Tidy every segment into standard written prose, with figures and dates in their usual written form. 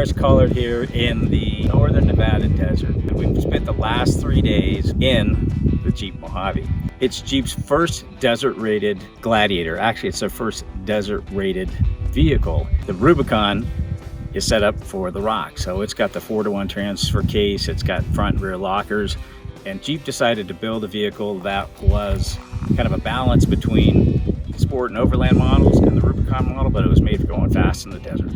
fresh colored here in the northern Nevada desert. We've spent the last 3 days in the Jeep Mojave. It's Jeep's first desert rated Gladiator. Actually, it's their first desert rated vehicle. The Rubicon is set up for the rock. So it's got the 4-to-1 transfer case, it's got front and rear lockers, and Jeep decided to build a vehicle that was kind of a balance between sport and overland models and the Rubicon model, but it was made for going fast in the desert.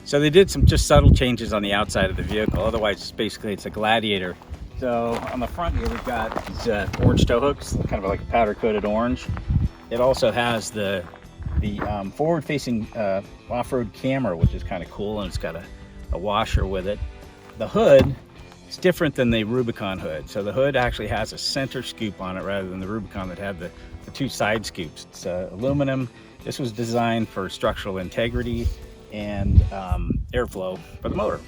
So they did some just subtle changes on the outside of the vehicle. Otherwise, basically it's a Gladiator. So on the front here, we've got these orange tow hooks, kind of like a powder coated orange. It also has the forward-facing off-road camera, which is kind of cool, and it's got a washer with it. The hood is different than the Rubicon hood. So the hood actually has a center scoop on it rather than the Rubicon that had the two side scoops. It's aluminum. This was designed for structural integrity and airflow for the motor.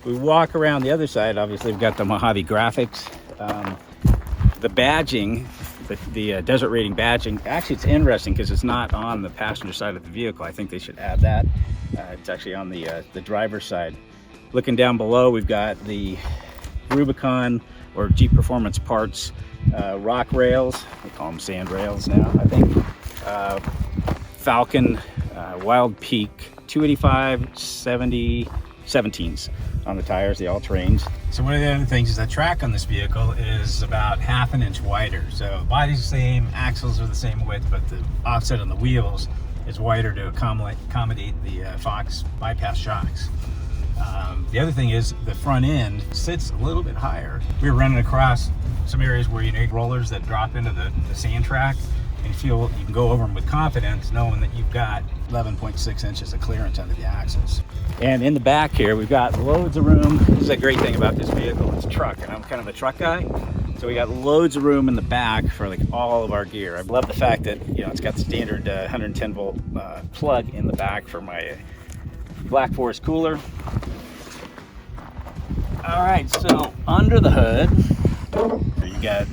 We walk around the other side. Obviously, we've got the Mojave graphics, the badging, the desert rating badging. Actually, it's interesting because it's not on the passenger side of the vehicle. I think they should add that. It's actually on the driver's side. Looking down below, we've got the Rubicon or Jeep Performance Parts rock rails. We call them sand rails now, I think. Falcon Wild Peak 285 70 17s on the tires, the all-terrains. So one of the other things is the track on this vehicle is about ½ an inch wider. So the body's the same, axles are the same width, but the offset on the wheels is wider to accommodate the Fox bypass shocks. The other thing is the front end sits a little bit higher. We were running across some areas where you need rollers that drop into the sand track, and you feel you can go over them with confidence knowing that you've got 11.6 inches of clearance under the axles. And in the back here, we've got loads of room. This is a great thing about this vehicle. It's a truck, and I'm kind of a truck guy. So we got loads of room in the back for like all of our gear. I love the fact that, you know, it's got the standard 110 volt plug in the back for my Black Forest cooler. All right, so under the hood, you got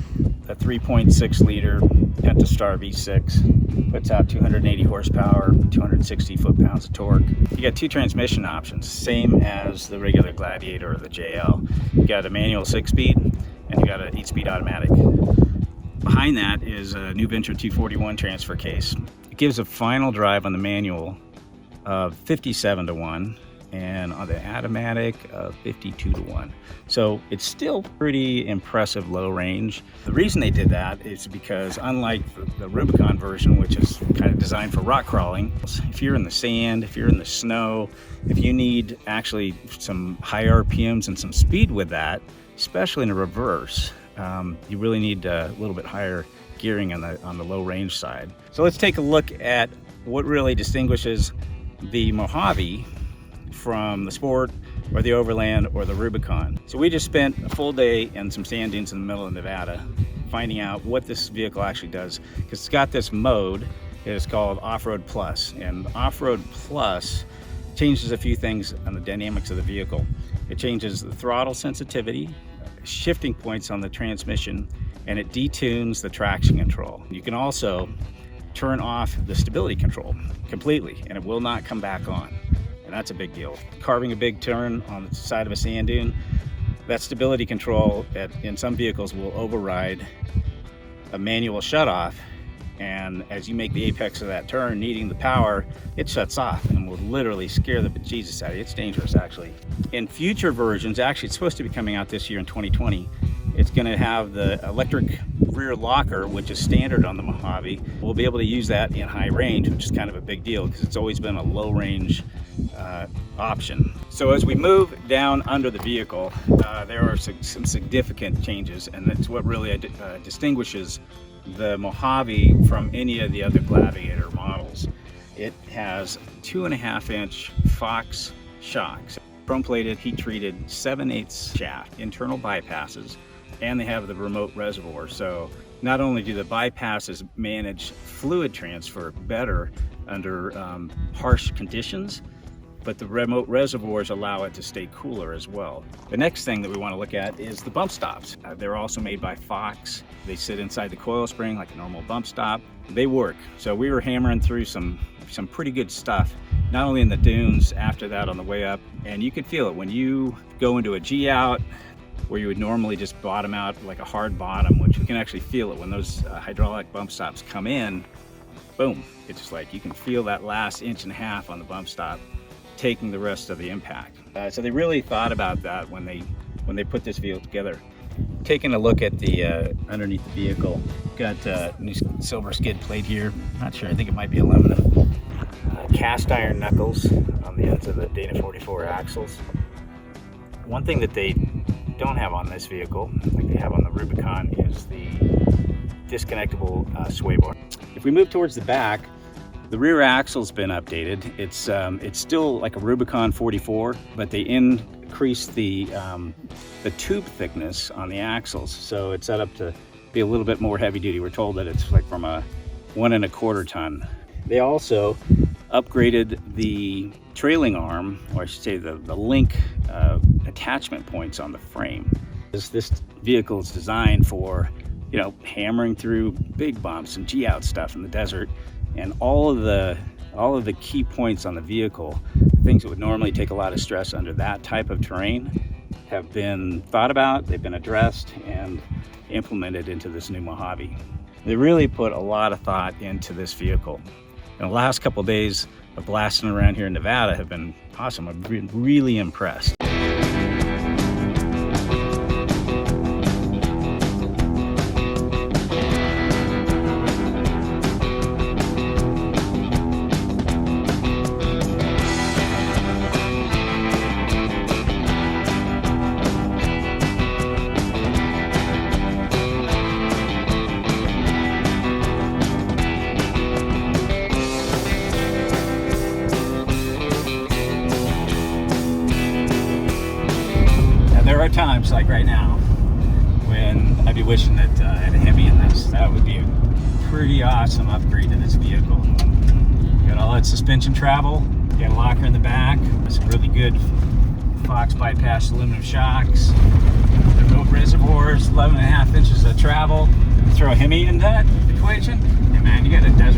a 3.6 liter Pentastar V6, puts out 280 horsepower, 260 foot-pounds of torque. You got two transmission options, same as the regular Gladiator or the JL. You got a manual 6-speed, and you got an 8-speed automatic. Behind that is a new Venture 241 transfer case. It gives a final drive on the manual of 57 to 1, and on the automatic of 52 to 1. So it's still pretty impressive low range. The reason they did that is because unlike the Rubicon version, which is kind of designed for rock crawling, if you're in the sand, if you're in the snow, if you need actually some high RPMs and some speed with that, especially in a reverse, you really need a little bit higher gearing on the low range side. So let's take a look at what really distinguishes the Mojave from the Sport or the Overland or the Rubicon. So we just spent a full day in some sand dunes in the middle of Nevada finding out what this vehicle actually does, because it's got this mode. It is called Off-Road Plus, and Off-Road Plus changes a few things on the dynamics of the vehicle. It changes the throttle sensitivity, shifting points on the transmission, and it detunes the traction control. You can also turn off the stability control completely, and it will not come back on. And that's a big deal. Carving a big turn on the side of a sand dune, that stability control in some vehicles will override a manual shutoff, and as you make the apex of that turn, needing the power, it shuts off and will literally scare the bejesus out of you. It's dangerous, actually. In future versions, actually it's supposed to be coming out this year in 2020, it's going to have the electric rear locker, which is standard on the Mojave. We'll be able to use that in high range, which is kind of a big deal because it's always been a low range option. So as we move down under the vehicle, there are some significant changes, and that's what really distinguishes the Mojave from any of the other Gladiator models. It has 2.5-inch Fox shocks, chrome-plated, heat-treated 7/8 shaft, internal bypasses, and they have the remote reservoir. So not only do the bypasses manage fluid transfer better under harsh conditions, but the remote reservoirs allow it to stay cooler as well. The next thing that we want to look at is the bump stops. They're also made by Fox. They sit inside the coil spring like a normal bump stop. They work. So we were hammering through some pretty good stuff, not only in the dunes, after that on the way up, and you could feel it when you go into a G out where you would normally just bottom out like a hard bottom, which you can actually feel it when those hydraulic bump stops come in. Boom, it's just like you can feel that last 1.5 on the bump stop taking the rest of the impact. So they really thought about that when they put this vehicle together. Taking a look at the underneath the vehicle, got new silver skid plate here. Not sure, I think it might be aluminum. Cast iron knuckles on the ends of the Dana 44 axles. One thing that they don't have on this vehicle, like they have on the Rubicon, is the disconnectable sway bar. If we move towards the back, the rear axle's been updated. It's still like a Rubicon 44, but they increased the tube thickness on the axles, so it's set up to be a little bit more heavy duty. We're told that it's like from a 1.25 ton. They also upgraded the trailing arm, or I should say the link attachment points on the frame. This vehicle is designed for, you know, hammering through big bumps and G-out stuff in the desert. And all of the key points on the vehicle, things that would normally take a lot of stress under that type of terrain, have been thought about, they've been addressed and implemented into this new Mojave. They really put a lot of thought into this vehicle. And the last couple of days of blasting around here in Nevada have been awesome. I've been really impressed. There are times like right now when I'd be wishing that I had a Hemi in this. That would be a pretty awesome upgrade to this vehicle. You got all that suspension travel, you got a locker in the back, some really good Fox bypass aluminum shocks, remote reservoirs, 11.5 inches of travel. Throw a Hemi in that equation, and man, you got a desert